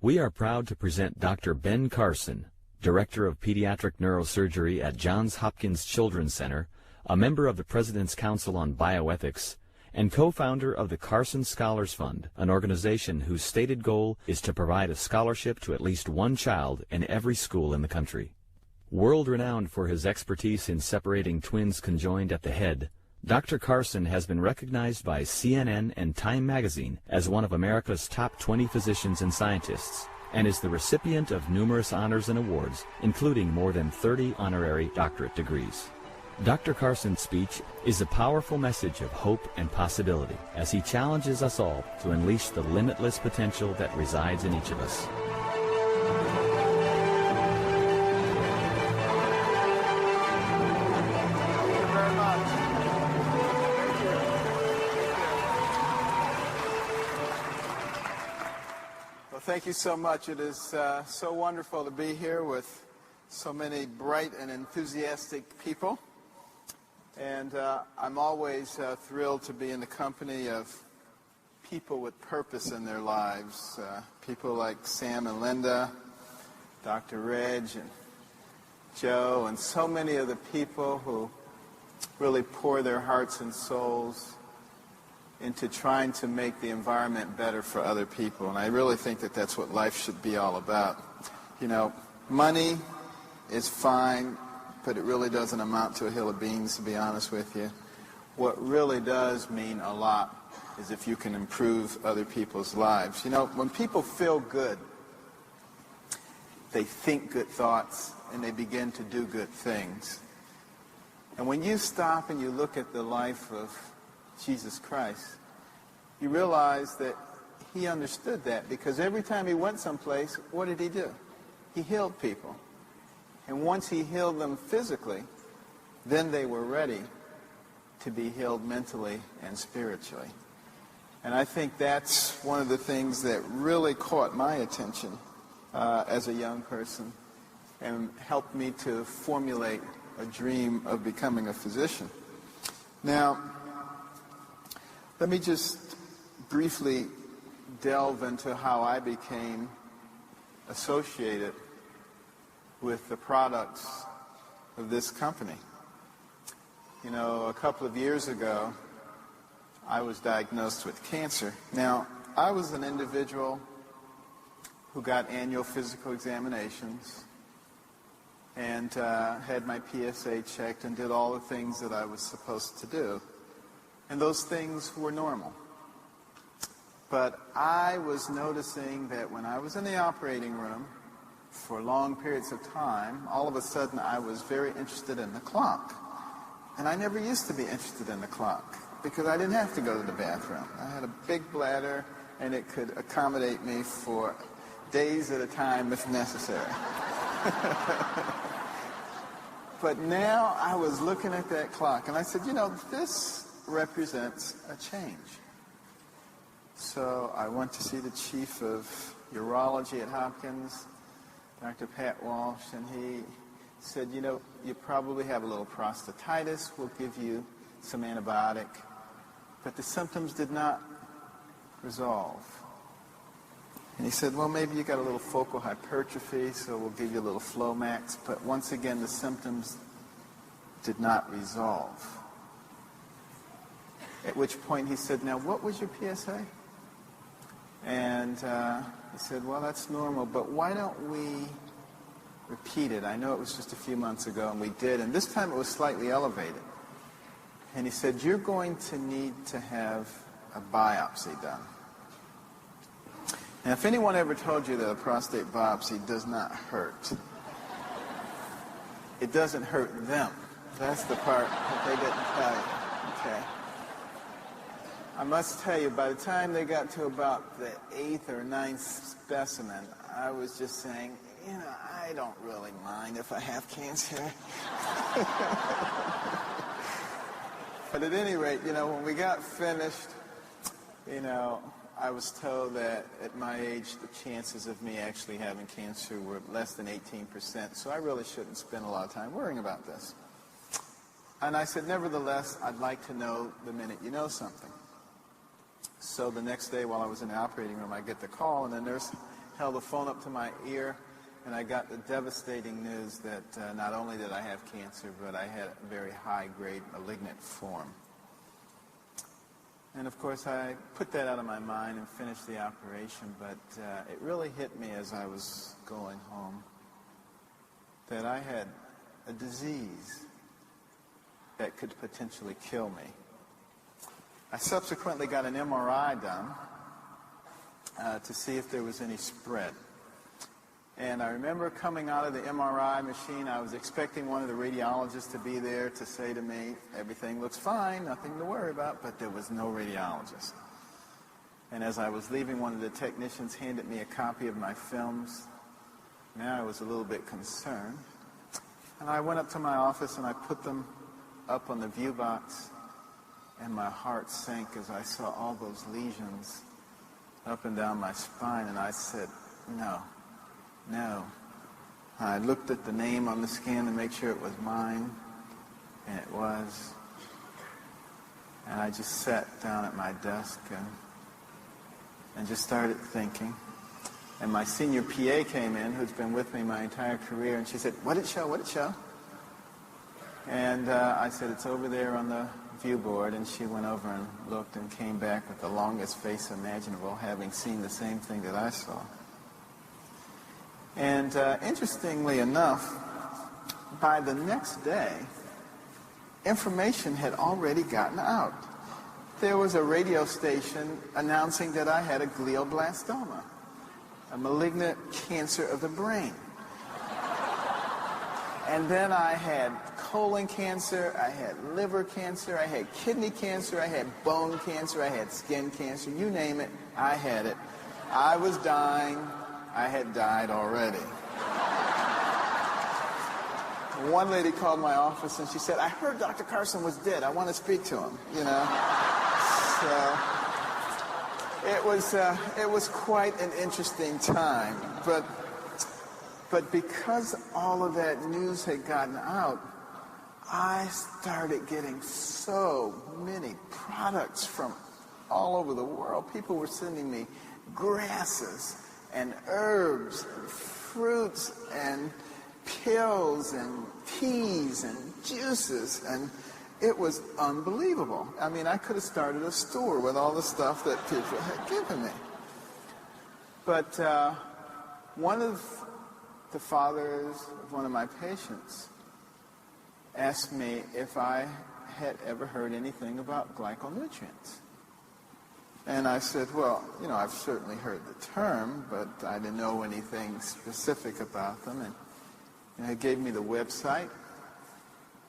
We are proud to present Dr. Ben Carson, Director of Pediatric Neurosurgery at Johns Hopkins Children's Center, a member of the President's Council on Bioethics, and co-founder of the Carson Scholars Fund, an organization whose stated goal is to provide a scholarship to at least one child in every school in the country. World-renowned for his expertise in separating twins conjoined at the head, Dr. Carson has been recognized by CNN and Time magazine as one of America's top 20 physicians and scientists, and is the recipient of numerous honors and awards, including more than 30 honorary doctorate degrees. Dr. Carson's speech is a powerful message of hope and possibility as he challenges us all to unleash the limitless potential that resides in each of us. Thank you so much. It is so wonderful to be here with so many bright and enthusiastic people. And I'm always thrilled to be in the company of people with purpose in their lives. People like Sam and Linda, Dr. Reg and Joe, and so many of the people who really pour their hearts and souls into trying to make the environment better for other people. And I really think that that's what life should be all about. You know, money is fine, but it really doesn't amount to a hill of beans, to be honest with you. What really does mean a lot is if you can improve other people's lives. You know, when people feel good, they think good thoughts and they begin to do good things. And when you stop and you look at the life of Jesus Christ, you realize that he understood that, because every time he went someplace, what did he do? He healed people. And once he healed them physically, then they were ready to be healed mentally and spiritually. And I think that's one of the things that really caught my attention as a young person and helped me to formulate a dream of becoming a physician. Now, let me just briefly delve into how I became associated with the products of this company. You know, a couple of years ago, I was diagnosed with cancer. Now, I was an individual who got annual physical examinations and had my PSA checked and did all the things that I was supposed to do. And those things were normal. But I was noticing that when I was in the operating room for long periods of time, all of a sudden I was very interested in the clock. And I never used to be interested in the clock because I didn't have to go to the bathroom. I had a big bladder and it could accommodate me for days at a time if necessary. But now I was looking at that clock and I said, you know, this represents a change. So I went to see the chief of urology at Hopkins, Dr. Pat Walsh, and he said, you know, you probably have a little prostatitis. We'll give you some antibiotic. But the symptoms did not resolve. And he said, well, maybe you got a little focal hypertrophy, so we'll give you a little Flomax. But once again, the symptoms did not resolve. At which point he said, now, what was your PSA? And he said, well, that's normal, but why don't we repeat it? I know it was just a few months ago, and we did, and this time it was slightly elevated. And he said, you're going to need to have a biopsy done. Now, if anyone ever told you that a prostate biopsy does not hurt, it doesn't hurt them. That's the part that they didn't tell you. Okay. I must tell you, by the time they got to about the 8th or 9th specimen, I was just saying, you know, I don't really mind if I have cancer. But at any rate, you know, when we got finished, you know, I was told that at my age, the chances of me actually having cancer were less than 18%, so I really shouldn't spend a lot of time worrying about this. And I said, nevertheless, I'd like to know the minute you know something. So the next day while I was in the operating room, I get the call, and the nurse held the phone up to my ear, and I got the devastating news that not only did I have cancer, but I had a very high-grade malignant form. And of course, I put that out of my mind and finished the operation, but it really hit me as I was going home that I had a disease that could potentially kill me. I subsequently got an MRI done to see if there was any spread. And I remember coming out of the MRI machine, I was expecting one of the radiologists to be there to say to me, everything looks fine, nothing to worry about, but there was no radiologist. And as I was leaving, one of the technicians handed me a copy of my films. Now I was a little bit concerned. And I went up to my office and I put them up on the view box, and my heart sank as I saw all those lesions up and down my spine, and I said, no. I looked at the name on the scan to make sure it was mine, and it was. And I just sat down at my desk and just started thinking. And my senior PA came in, who's been with me my entire career, and she said, what did it show? And I said, it's over there on the view board, and she went over and looked and came back with the longest face imaginable, having seen the same thing that I saw. And interestingly enough, by the next day, information had already gotten out. There was a radio station announcing that I had a glioblastoma, a malignant cancer of the brain. And then I had colon cancer, I had liver cancer, I had kidney cancer, I had bone cancer, I had skin cancer, you name it, I had it. I was dying. I had died already. One lady called my office and she said, I heard Dr. Carson was dead. I want to speak to him, you know. So it was quite an interesting time. But because all of that news had gotten out, I started getting so many products from all over the world. People were sending me grasses and herbs and fruits and pills and teas and juices, and it was unbelievable. I mean, I could have started a store with all the stuff that people had given me. But one of the fathers of one of my patients asked me if I had ever heard anything about glyconutrients. And I said, well, you know, I've certainly heard the term, but I didn't know anything specific about them. And he gave me the website,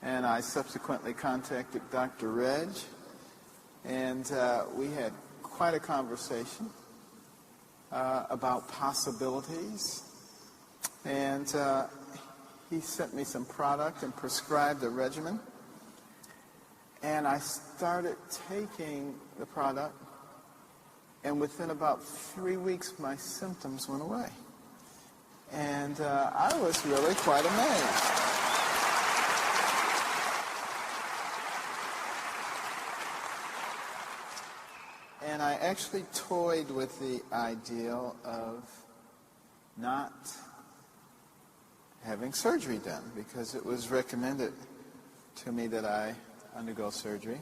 and I subsequently contacted Dr. Reg, and we had quite a conversation about possibilities. And he sent me some product and prescribed a regimen. And I started taking the product. And within about 3 weeks, my symptoms went away. And I was really quite amazed. And I actually toyed with the ideal of not having surgery done, because it was recommended to me that I undergo surgery.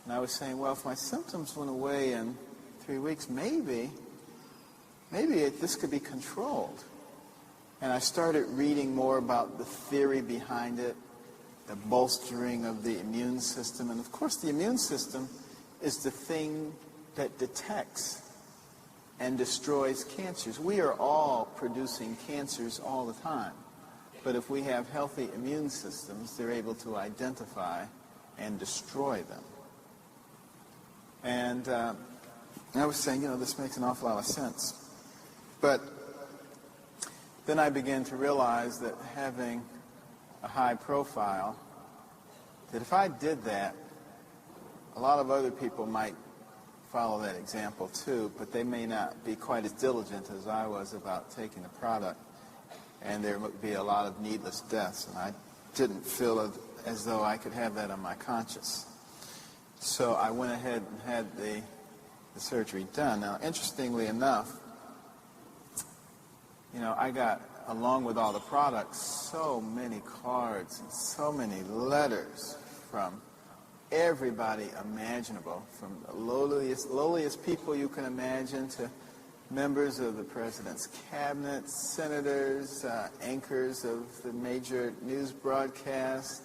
And I was saying, well, if my symptoms went away in 3 weeks, maybe this could be controlled. And I started reading more about the theory behind it, the bolstering of the immune system. And of course, the immune system is the thing that detects and destroys cancers. We are all producing cancers all the time. But if we have healthy immune systems, they're able to identify and destroy them. And I was saying, you know, this makes an awful lot of sense. But then I began to realize that having a high profile, that if I did that, a lot of other people might follow that example too, but they may not be quite as diligent as I was about taking the product, and there would be a lot of needless deaths, and I didn't feel as though I could have that on my conscience. So I went ahead and had the surgery done. Now, interestingly enough, I got, along with all the products, so many cards and so many letters from everybody imaginable, from the lowliest people you can imagine to members of the president's cabinet, senators, anchors of the major news broadcasts,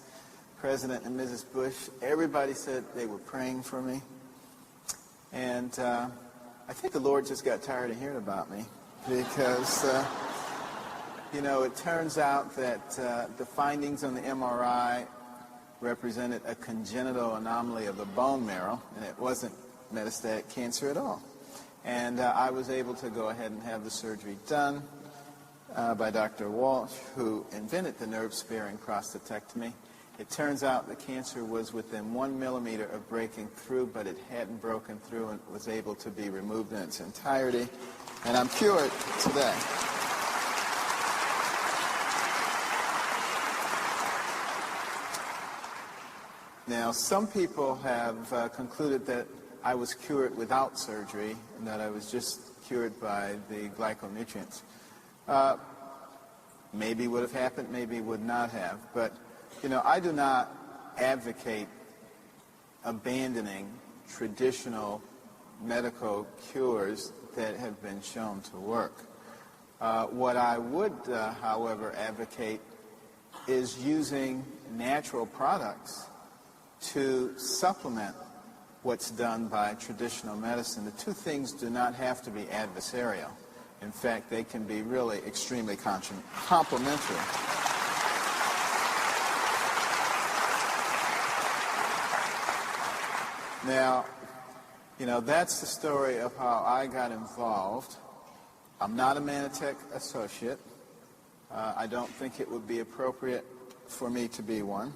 President and Mrs. Bush. Everybody said they were praying for me. And I think the Lord just got tired of hearing about me because, it turns out that the findings on the MRI represented a congenital anomaly of the bone marrow, and it wasn't metastatic cancer at all. And I was able to go ahead and have the surgery done by Dr. Walsh, who invented the nerve-sparing prostatectomy. It turns out the cancer was within 1 millimeter of breaking through, but it hadn't broken through and was able to be removed in its entirety. And I'm cured today. Now, some people have concluded that I was cured without surgery and that I was just cured by the glyconutrients. Maybe would have happened, maybe would not have. But, I do not advocate abandoning traditional medical cures that have been shown to work. What I would, however, advocate is using natural products to supplement what's done by traditional medicine. The two things do not have to be adversarial. In fact, they can be really extremely complementary. Now, that's the story of how I got involved. I'm not a Manatech associate. I don't think it would be appropriate for me to be one.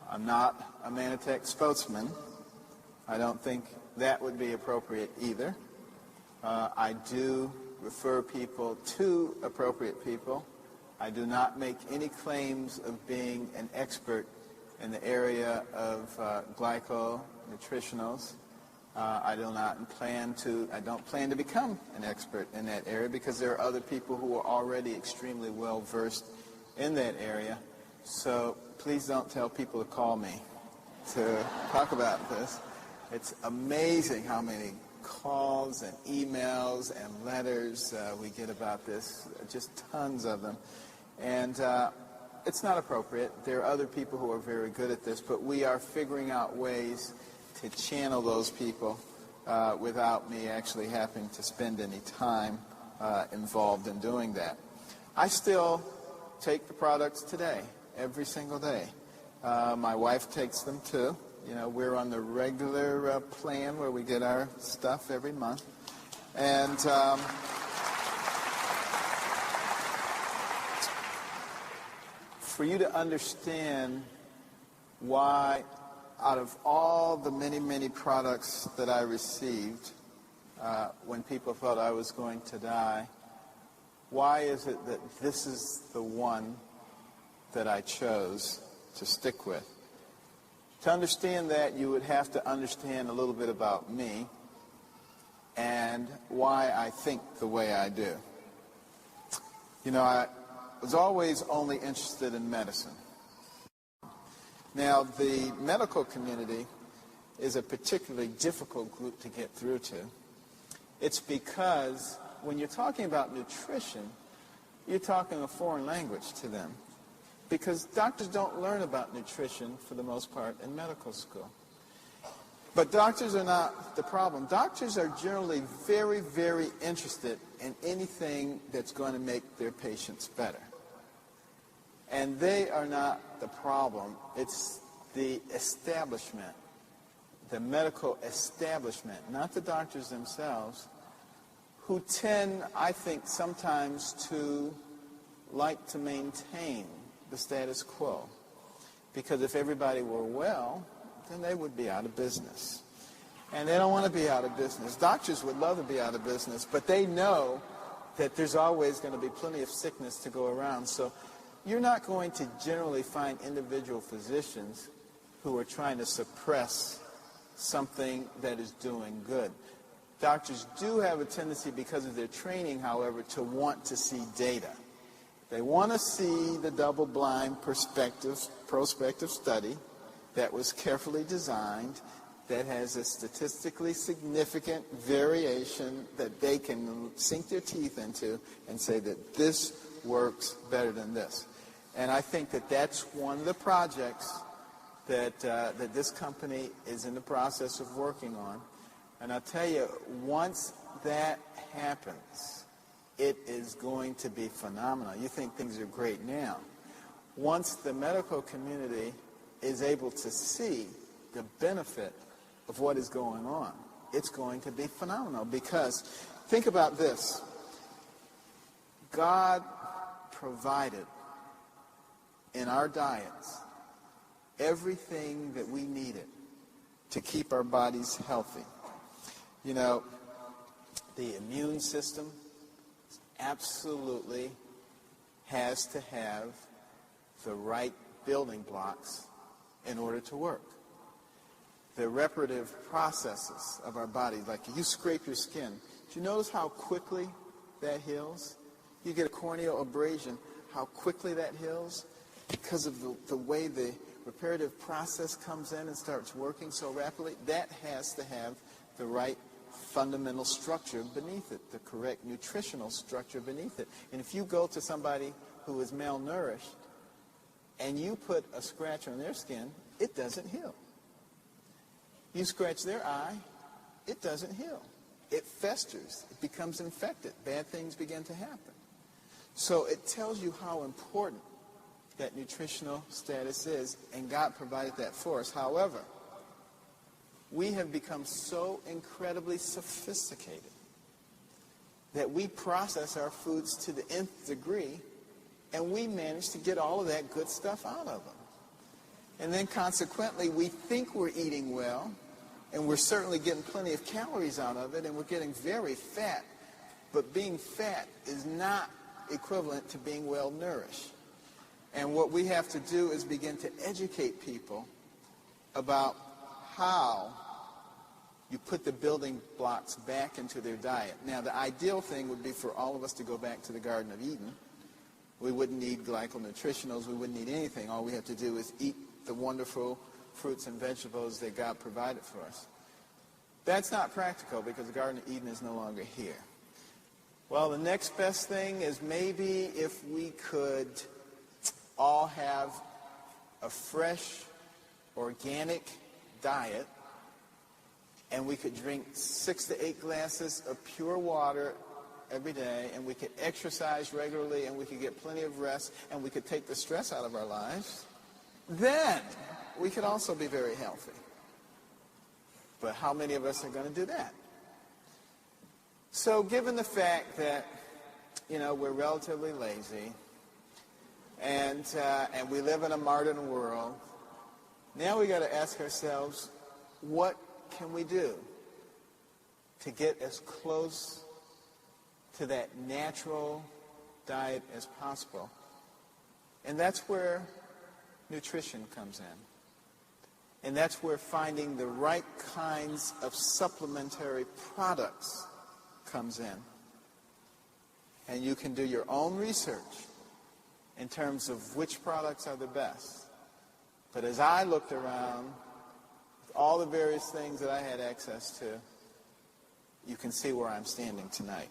I'm not a Manatech spokesman. I don't think that would be appropriate either. I do refer people to appropriate people. I do not make any claims of being an expert in the area of glyconutritionals. I don't plan to become an expert in that area because there are other people who are already extremely well versed in that area. So please don't tell people to call me to talk about this. It's amazing how many calls and emails and letters we get about this, just tons of them. And it's not appropriate. There are other people who are very good at this, but we are figuring out ways to channel those people without me actually having to spend any time involved in doing that. I still take the products today, every single day. My wife takes them too. We're on the regular plan where we get our stuff every month. And for you to understand why, out of all the many, many products that I received when people thought I was going to die, why is it that this is the one that I chose to stick with? To understand that, you would have to understand a little bit about me and why I think the way I do. I was always only interested in medicine. Now, the medical community is a particularly difficult group to get through to. It's because when you're talking about nutrition, you're talking a foreign language to them. Because doctors don't learn about nutrition, for the most part, in medical school. But doctors are not the problem. Doctors are generally very, very interested in anything that's going to make their patients better. And they are not the problem. It's the establishment, the medical establishment, not the doctors themselves, who tend, I think, sometimes to like to maintain the status quo. Because if everybody were well, then they would be out of business. And they don't want to be out of business. Doctors would love to be out of business, but they know that there's always going to be plenty of sickness to go around. So you're not going to generally find individual physicians who are trying to suppress something that is doing good. Doctors do have a tendency, because of their training, however, to want to see data. They want to see the double-blind prospective study that was carefully designed, that has a statistically significant variation that they can sink their teeth into and say that this works better than this. And I think that that's one of the projects that this company is in the process of working on. And I'll tell you, once that happens, it is going to be phenomenal. You think things are great now. Once the medical community is able to see the benefit of what is going on, it's going to be phenomenal. Because think about this. God provided in our diets everything that we needed to keep our bodies healthy. You know, the immune system absolutely has to have the right building blocks in order to work. The reparative processes of our body, like you scrape your skin, do you notice how quickly that heals? You get a corneal abrasion, how quickly that heals? Because of the way the reparative process comes in and starts working so rapidly. That has to have the right fundamental structure beneath it, the correct nutritional structure beneath it. And if you go to somebody who is malnourished and you put a scratch on their skin, it doesn't heal. You scratch their eye, it doesn't heal. It festers. It becomes infected. Bad things begin to happen. So it tells you how important that nutritional status is, and God provided that for us. However, we have become so incredibly sophisticated that we process our foods to the nth degree, and we manage to get all of that good stuff out of them. And then consequently, we think we're eating well, and we're certainly getting plenty of calories out of it, and we're getting very fat. But being fat is not equivalent to being well nourished. And what we have to do is begin to educate people about how you put the building blocks back into their diet. Now, the ideal thing would be for all of us to go back to the Garden of Eden. We wouldn't need glyconutritionals. We wouldn't need anything. All we have to do is eat the wonderful fruits and vegetables that God provided for us. That's not practical because the Garden of Eden is no longer here. Well, the next best thing is maybe if we could all have a fresh, organic diet, and we could drink 6 to 8 glasses of pure water every day, and we could exercise regularly, and we could get plenty of rest, and we could take the stress out of our lives, then we could also be very healthy. But how many of us are going to do that? So given the fact that, we're relatively lazy, and we live in a modern world, now we got to ask ourselves, what can we do to get as close to that natural diet as possible? And that's where nutrition comes in. And that's where finding the right kinds of supplementary products comes in. And you can do your own research in terms of which products are the best. But as I looked around, with all the various things that I had access to, you can see where I'm standing tonight.